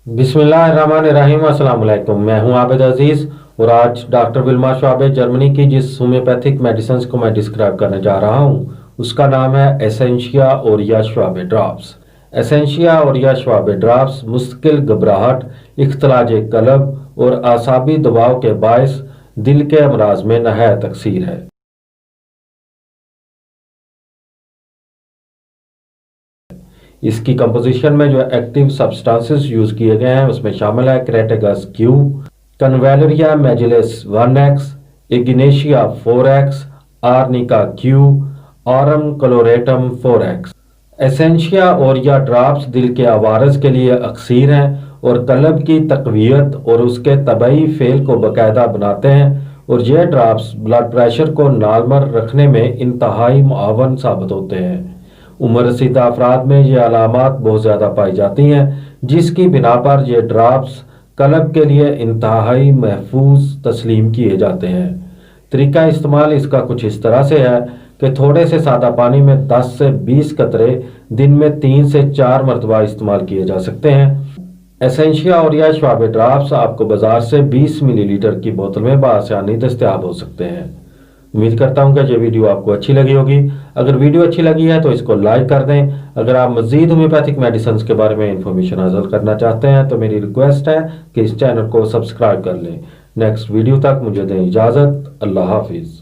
बिस्मिल्लाहिर्रहमानिर्रहीम। अस्सलाम वालेकुम। मैं हूं आबिद अजीज और आज डॉक्टर विल्मा श्वाबे जर्मनी की जिस होम्योपैथिक मेडिसिन को मैं डिस्क्राइब करने जा रहा हूं उसका नाम है एसेंशिया ओरिया श्वाबे ड्रॉप्स। एसेंशिया ओरिया श्वाबे ड्रॉप्स मुस्तकिल घबराहट, इख्तिलाज कलब और आसाबी दबाव के बायस दिल के अमराज में नहायत तकसीर है। इसकी कंपोजिशन में जो एक्टिव सब्सटेंसेस यूज किए गए हैं उसमें शामिल है crataegus Q, convallaria majalis 1x, ignatia 4x, arnica Q, aurum chloratum 4x। Essentia aurea drops दिल के आवारज के लिए अक्सीर हैं और कल्ब की तकवीयत और उसके तबई फेल को बाकायदा बनाते हैं और ये ड्रॉप्स ब्लड प्रेशर को नॉर्मल रखने में इंतहाई मुआवन साबित होते हैं। उम्र रसीदा अफराद में ये अलामात बहुत ज़्यादा पाई जाती हैं जिसकी बिना पर ये ड्रॉप्स कल्ब के लिए इंतहाई महफूज तस्लीम किए जाते हैं। तरीका इस्तेमाल इसका कुछ इस तरह से है कि थोड़े से सादा पानी में 10 से 20 कतरे दिन में 3 से 4 मरतबा इस्तेमाल किए जा सकते हैं। एसेंशिया ओरिया श्वाबे ड्रॉप्स आपको बाजार से 20 मिलीलीटर की बोतल में बआसानी दस्तयाब हो सकते हैं। उम्मीद करता हूं कि ये वीडियो आपको अच्छी लगी होगी। अगर वीडियो अच्छी लगी है तो इसको लाइक कर दें। अगर आप मजीद होम्योपैथिक मेडिसिन के बारे में इंफॉर्मेशन हासिल करना चाहते हैं तो मेरी रिक्वेस्ट है कि इस चैनल को सब्सक्राइब कर लें। नेक्स्ट वीडियो तक मुझे दें इजाज़त। अल्लाह हाफिज़।